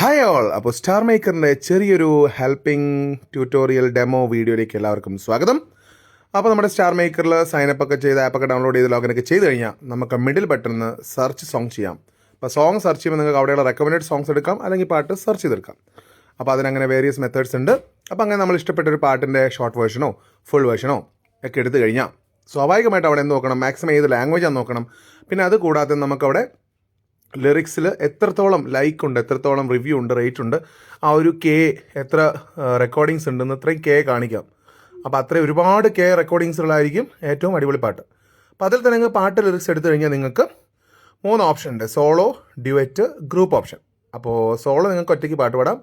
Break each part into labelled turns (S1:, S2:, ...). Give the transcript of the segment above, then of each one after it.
S1: Hi all. അപ്പോൾ star മേക്കറിൻ്റെ ചെറിയൊരു helping tutorial demo വീഡിയോയിലേക്ക് എല്ലാവർക്കും സ്വാഗതം. അപ്പോൾ നമ്മുടെ സ്റ്റാർ മേക്കറിൽ സൈനപ്പ് ഒക്കെ ചെയ്ത് ആപ്പൊക്കെ ഡൗൺലോഡ് ചെയ്ത് ലോഗിനൊക്കെ ചെയ്ത് കഴിഞ്ഞാൽ നമുക്ക് മിഡിൽ ബട്ടണിൽ സെർച്ച് സോങ് ചെയ്യാം. അപ്പോൾ സോങ് സെർച്ച് ചെയ്യുമ്പോൾ നിങ്ങൾക്ക് അവിടെയുള്ള റെക്കമെൻഡഡ് സോങ്സ് എടുക്കാം, അല്ലെങ്കിൽ പാട്ട് സെർച്ച് ചെയ്തെടുക്കാം. അപ്പോൾ അതിനങ്ങനെ വേരിയസ് മെത്തേഡ്സ് ഉണ്ട്. അപ്പോൾ അങ്ങനെ നമ്മൾ ഇഷ്ടപ്പെട്ട ഒരു പാട്ടിൻ്റെ ഷോർട്ട് വേർഷനോ ഫുൾ വേർഷനോ ഒക്കെ എടുത്തു കഴിഞ്ഞാൽ സ്വാഭാവികമായിട്ട് അവിടെ എന്ത് നോക്കണം, മാക്സിമം ഏത് ലാംഗ്വേജാണ് നോക്കണം. പിന്നെ അത് കൂടാതെ നമുക്കവിടെ ലിറിക്സിൽ എത്രത്തോളം ലൈക്ക് ഉണ്ട്, എത്രത്തോളം റിവ്യൂ ഉണ്ട്, റേറ്റ് ഉണ്ട്, ആ ഒരു എത്ര റെക്കോർഡിങ്സ് ഉണ്ടെന്ന് ഇത്രയും കാണിക്കാം. അപ്പോൾ അത്രയും ഒരുപാട് റെക്കോർഡിങ്സുകളായിരിക്കും ഏറ്റവും അടിപൊളി പാട്ട്. അപ്പോൾ അതിൽ തന്നെ നിങ്ങൾ പാട്ട് ലിറിക്സ് എടുത്തു കഴിഞ്ഞാൽ നിങ്ങൾക്ക് 3 ഓപ്ഷൻ ഉണ്ട്: സോളോ, ഡ്യുവറ്റ്, ഗ്രൂപ്പ് ഓപ്ഷൻ. അപ്പോൾ സോളോ നിങ്ങൾക്ക് ഒറ്റയ്ക്ക് പാട്ട് പാടാം.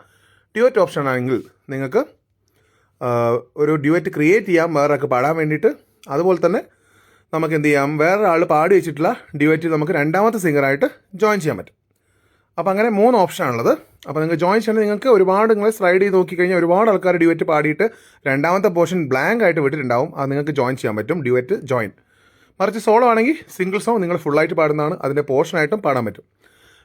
S1: ഡ്യുവറ്റ് ഓപ്ഷൻ ആണെങ്കിൽ നിങ്ങൾക്ക് ഒരു ഡ്യുവറ്റ് ക്രിയേറ്റ് ചെയ്യാം വേറൊക്കെ പാടാൻ വേണ്ടിയിട്ട്. അതുപോലെ തന്നെ നമുക്ക് എന്ത് ചെയ്യാം, വേറെ ആൾ പാടി വെച്ചിട്ടുള്ള ഡ്യുവറ്റ് നമുക്ക് രണ്ടാമത്തെ സിംഗറായിട്ട് ജോയിൻ ചെയ്യാൻ പറ്റും. അപ്പോൾ അങ്ങനെ 3 ഓപ്ഷനാണുള്ളത്. അപ്പോൾ നിങ്ങൾക്ക് ജോയിൻ ചെയ്യണമെങ്കിൽ നിങ്ങൾക്ക് ഒരുപാട് നിങ്ങൾ സ്ലൈഡ് ചെയ്ത് നോക്കിക്കഴിഞ്ഞാൽ ഒരുപാട് ആൾക്കാർ ഡ്യുവറ്റ് പാടിയിട്ട് രണ്ടാമത്തെ പോർഷൻ ബ്ലാങ്ക് ആയിട്ട് വിട്ടിട്ടുണ്ടാവും. അത് നിങ്ങൾക്ക് ജോയിൻ ചെയ്യാൻ പറ്റും, ഡ്യുവറ്റ് ജോയിൻ. മറിച്ച് സോളോ ആണെങ്കിൽ സിംഗിൾ സോങ് നിങ്ങൾ ഫുള്ളായിട്ട് പാടുന്നതാണ്, അതിൻ്റെ പോർഷനായിട്ടും പാടാൻ പറ്റും.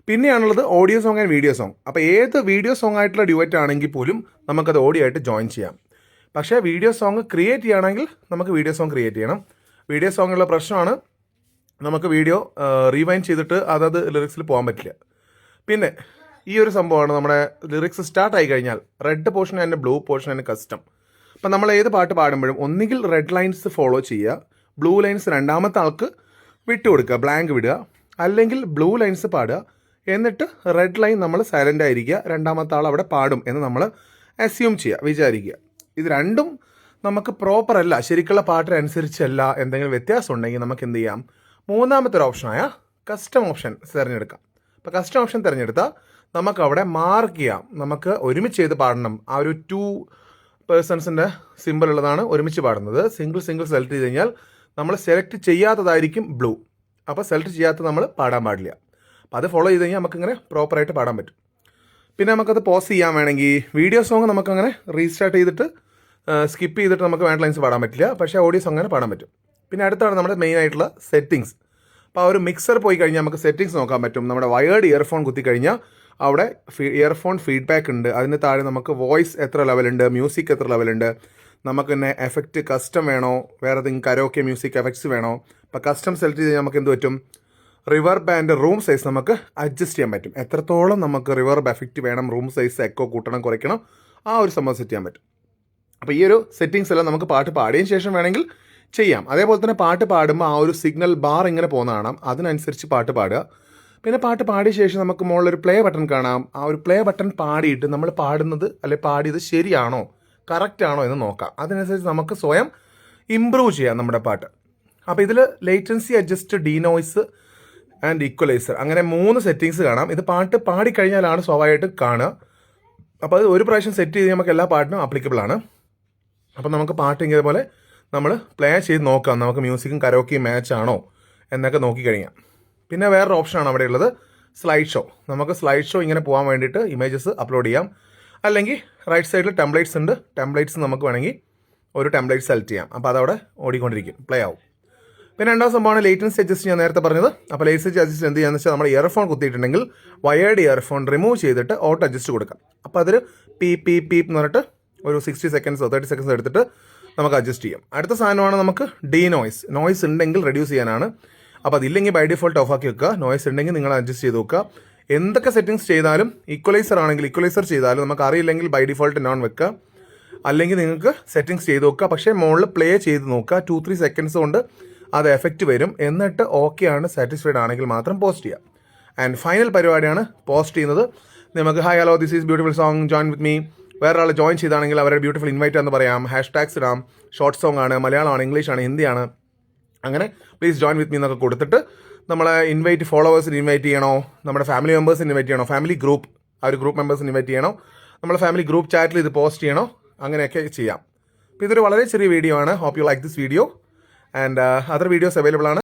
S1: പിന്നെയാണുള്ളത് audio song and video song. അപ്പോൾ ഏത് വീഡിയോ സോങ് ആയിട്ടുള്ള ഡ്യുവറ്റ് ആണെങ്കിൽ പോലും നമുക്കത് ഓഡിയോ ആയിട്ട് ജോയിൻ ചെയ്യാം. പക്ഷേ വീഡിയോ സോങ് ക്രിയേറ്റ് ചെയ്യുകയാണെങ്കിൽ നമുക്ക് വീഡിയോ സോങ് ക്രിയേറ്റ് ചെയ്യണം. വീഡിയോ സോങ്ങുള്ള പ്രശ്നമാണ്, നമുക്ക് വീഡിയോ റീവൈൻഡ് ചെയ്തിട്ട് അതത് ലിറിക്സിൽ പോകാൻ പറ്റില്ല. പിന്നെ ഈ ഒരു സംഭവമാണ്, നമ്മുടെ ലിറിക്സ് സ്റ്റാർട്ട് ആയി കഴിഞ്ഞാൽ red portion and blue portion and custom. അപ്പം നമ്മൾ ഏത് പാട്ട് പാടുമ്പോഴും ഒന്നുകിൽ റെഡ് ലൈൻസ് ഫോളോ ചെയ്യുക, ബ്ലൂ ലൈൻസ് രണ്ടാമത്തെ ആൾക്ക് വിട്ടുകൊടുക്കുക, ബ്ലാങ്ക് വിടുക. അല്ലെങ്കിൽ ബ്ലൂ ലൈൻസ് പാടുക, എന്നിട്ട് റെഡ് ലൈൻ നമ്മൾ സൈലൻ്റ് ആയിരിക്കുക, രണ്ടാമത്തെ ആൾ അവിടെ പാടും എന്ന് നമ്മൾ അസ്യൂം ചെയ്യുക, വിചാരിക്കുക. ഇത് രണ്ടും നമുക്ക് പ്രോപ്പർ അല്ല, ശരിക്കുള്ള പാട്ടിനനുസരിച്ചല്ല, എന്തെങ്കിലും വ്യത്യാസം ഉണ്ടെങ്കിൽ നമുക്ക് എന്ത് ചെയ്യാം, മൂന്നാമത്തെ ഒരു ഓപ്ഷനായ കസ്റ്റം ഓപ്ഷൻ തിരഞ്ഞെടുക്കാം. അപ്പോൾ കസ്റ്റം ഓപ്ഷൻ തിരഞ്ഞെടുത്താൽ നമുക്ക് അവിടെ മാർക്ക് ചെയ്യാം, നമുക്ക് ഒരുമിച്ച് ചെയ്ത് പാടണം. ആ ഒരു 2 പേഴ്സൺസിൻ്റെ സിമ്പിൾ ഉള്ളതാണ് ഒരുമിച്ച് പാടുന്നത്. സിംഗിൾ സെലക്ട് ചെയ്ത് കഴിഞ്ഞാൽ നമ്മൾ സെലക്ട് ചെയ്യാത്തതായിരിക്കും ബ്ലൂ. അപ്പോൾ സെലക്ട് ചെയ്യാത്തത് നമ്മൾ പാടാൻ പാടില്ല. അപ്പോൾ അത് ഫോളോ ചെയ്ത് കഴിഞ്ഞാൽ നമുക്കിങ്ങനെ പ്രോപ്പറായിട്ട് പാടാൻ പറ്റും. പിന്നെ നമുക്കത് പോസ് ചെയ്യാൻ വേണമെങ്കിൽ വീഡിയോ സോങ് നമുക്കങ്ങനെ റീസ്റ്റാർട്ട് ചെയ്തിട്ട് സ്കിപ്പ് ചെയ്തിട്ട് നമുക്ക് വേണ്ട ലൈൻസ് പാടാൻ പറ്റില്ല, പക്ഷേ ഓഡിയോ സോങ് അങ്ങനെ പാടാൻ പറ്റും. പിന്നെ അടുത്താണ് നമ്മുടെ മെയിൻ ആയിട്ടുള്ള സെറ്റിങ്സ്. അപ്പോൾ ആ ഒരു മിക്സർ പോയി കഴിഞ്ഞാൽ നമുക്ക് സെറ്റിങ്സ് നോക്കാൻ പറ്റും. നമ്മുടെ വയേർഡ് ഇയർഫോൺ കുത്തി കഴിഞ്ഞാൽ അവിടെ ഇയർഫോൺ ഫീഡ്ബാക്ക് ഉണ്ട്. അതിന് താഴെ നമുക്ക് വോയിസ് എത്ര ലെവലുണ്ട്, മ്യൂസിക് എത്ര ലെവലുണ്ട്, നമുക്ക് തന്നെ എഫക്റ്റ് കസ്റ്റം വേണോ, വേറെ ഏതെങ്കിലും കരോക്കെ മ്യൂസിക് എഫക്ട്സ് വേണോ. അപ്പോൾ കസ്റ്റം സെലക്ട് ചെയ്ത് നമുക്ക് എന്ത് പറ്റും, റിവർബ് ആൻഡ് റൂം സൈസ് നമുക്ക് അഡ്ജസ്റ്റ് ചെയ്യാൻ പറ്റും. എത്രത്തോളം നമുക്ക് റിവർബ് എഫക്റ്റ് വേണം, റൂം സൈസ് എക്കോ കൂട്ടണം കുറയ്ക്കണം, ആ ഒരു സംഭവം സെറ്റ് ചെയ്യാൻ പറ്റും. അപ്പോൾ ഈ ഒരു സെറ്റിങ്സ് എല്ലാം നമുക്ക് പാട്ട് പാടിയതിന് ശേഷം വേണമെങ്കിൽ ചെയ്യാം. അതേപോലെ തന്നെ പാട്ട് പാടുമ്പോൾ ആ ഒരു സിഗ്നൽ ബാർ ഇങ്ങനെ പോകുന്ന കാണാം, അതിനനുസരിച്ച് പാട്ട് പാടുക. പിന്നെ പാട്ട് പാടിയ ശേഷം നമുക്ക് മുകളിലൊരു പ്ലേ ബട്ടൺ കാണാം. ആ ഒരു പ്ലേ ബട്ടൺ പാടിയിട്ട് നമ്മൾ പാടുന്നത് പാടിയത് ശരിയാണോ, കറക്റ്റ് ആണോ എന്ന് നോക്കാം. അതിനനുസരിച്ച് നമുക്ക് സ്വയം ഇമ്പ്രൂവ് ചെയ്യാം നമ്മുടെ പാട്ട്. അപ്പോൾ ഇതിൽ ലേറ്റൻസി അഡ്ജസ്റ്റ്, ഡീനോയ്സ് ആൻഡ് ഈക്വലൈസർ, അങ്ങനെ 3 സെറ്റിങ്സ് കാണാം. ഇത് പാട്ട് പാടിക്കഴിഞ്ഞാലാണ് സ്വാഭാവികമായിട്ട് കാണുക. അപ്പോൾ അത് ഒരു പ്രാവശ്യം സെറ്റ് ചെയ്ത് നമുക്ക് എല്ലാ പാട്ടിനും ആപ്ലിക്കബിൾ ആണ്. അപ്പോൾ നമുക്ക് പാട്ട് ഇങ്ങനെ നമ്മൾ പ്ലേ ചെയ്ത് നോക്കാം, നമുക്ക് മ്യൂസിക്കും കരോക്കിയും മാച്ച് ആണോ എന്നൊക്കെ നോക്കിക്കഴിഞ്ഞാൽ. പിന്നെ വേറൊരു ഓപ്ഷനാണ് അവിടെ ഉള്ളത്, സ്ലൈഡ് ഷോ. നമുക്ക് സ്ലൈഡ് ഷോ ഇങ്ങനെ പോകാൻ വേണ്ടിയിട്ട് ഇമേജസ് അപ്ലോഡ് ചെയ്യാം. അല്ലെങ്കിൽ റൈറ്റ് സൈഡിൽ ടെംപ്ലേറ്റ്സ് ഉണ്ട്, ടെംപ്ലേറ്റ്സ് നമുക്ക് വേണമെങ്കിൽ ഒരു ടെംപ്ലേറ്റ് സെലക്ട് ചെയ്യാം. അപ്പോൾ അതവിടെ ഓടിക്കൊണ്ടിരിക്കും, പ്ലേ ആവും. പിന്നെ രണ്ടാം സംഭവമാണ് ലേറ്റൻസി അഡ്ജസ്റ്റ് ഞാൻ നേരത്തെ പറഞ്ഞത്. അപ്പോൾ ലേറ്റൻസി അഡ്ജസ്റ്റ് എന്ത് ചെയ്യാന്ന് വെച്ചാൽ നമ്മൾ ഇയർഫോൺ കുത്തിയിട്ടുണ്ടെങ്കിൽ വയേർഡ് ഇയർഫോൺ റിമൂവ് ചെയ്തിട്ട് ഓട്ടോ അഡ്ജസ്റ്റ് കൊടുക്കാം. അപ്പോൾ അതൊരു പീപ്പ് എന്ന് പറഞ്ഞിട്ട് ഒരു 60 സെക്കൻഡ്സോ 30 സെക്കൻഡ്സോ എടുത്തിട്ട് നമുക്ക് അഡ്ജസ്റ്റ് ചെയ്യാം. അടുത്ത സാധനമാണ് നമുക്ക് നോയ്സ് ഉണ്ടെങ്കിൽ റെഡ്യൂസ് ചെയ്യാനാണ്. അപ്പോൾ അതില്ലെങ്കിൽ ബൈ ഡിഫോൾട്ട് ഓഫ് ആക്കി വെക്കുക. നോയ്സ് ഉണ്ടെങ്കിൽ നിങ്ങൾ അഡ്ജസ്റ്റ് ചെയ്ത് നോക്കുക. എന്തൊക്കെ സെറ്റിങ്സ് ചെയ്താലും, ഈക്വലൈസർ ആണെങ്കിൽ ഈക്വലൈസർ ചെയ്താലും നമുക്ക് അറിയില്ലെങ്കിൽ ബൈ ഡിഫോൾട്ട് നോൺ വെക്കുക. അല്ലെങ്കിൽ നിങ്ങൾക്ക് സെറ്റിങ്സ് ചെയ്ത് നോക്കുക. പക്ഷേ മുകളിൽ പ്ലേ ചെയ്ത് നോക്കുക. 2-3 സെക്കൻഡ്സ് കൊണ്ട് അത് എഫക്റ്റ് വരും. എന്നിട്ട് ഓക്കെ ആണ്, സാറ്റിസ്ഫൈഡ് ആണെങ്കിൽ മാത്രം പോസ്റ്റ് ചെയ്യുക. ആൻഡ് ഫൈനൽ പരിപാടിയാണ് പോസ്റ്റ് ചെയ്യുന്നത്. നമുക്ക് hi hello this is beautiful song, join with me. വേറെ ആൾ ജോയിൻ ചെയ്താണെങ്കിൽ അവരുടെ ബ്യൂട്ടിഫുൾ ഇൻവൈറ്റ് എന്ന് പറയാം, #ടാഗ്സ് ഇടാം. ഷോർട്ട് സോങ് ആണ്, മലയാളമാണ്, ഇംഗ്ലീഷാണ്, ഹിന്ദിയാണ്, അങ്ങനെ പ്ലീസ് ജോയിൻ വിത്ത് മീ എന്നൊക്കെ കൊടുത്തിട്ട് നമ്മളെ ഫോളോവേഴ്സിന് ഇൻവൈറ്റ് ചെയ്യണോ, നമ്മുടെ ഫാമിലി മെമ്പേഴ്സിന് ഇൻവൈറ്റ് ചെയ്യണോ, ഫാമിലി ഗ്രൂപ്പ് ആ ഒരു ഗ്രൂപ്പ് മെമ്പേഴ്സിന് ഇൻവൈറ്റ് ചെയ്യണോ, നമ്മുടെ ഫാമിലി ഗ്രൂപ്പ് ചാറ്റിൽ ഇത് പോസ്റ്റ് ചെയ്യണോ, അങ്ങനെയൊക്കെ ചെയ്യാം. അപ്പോൾ ഇതൊരു വളരെ ചെറിയ വീഡിയോ ആണ്. Hope you like this video and other videos available ആണ്.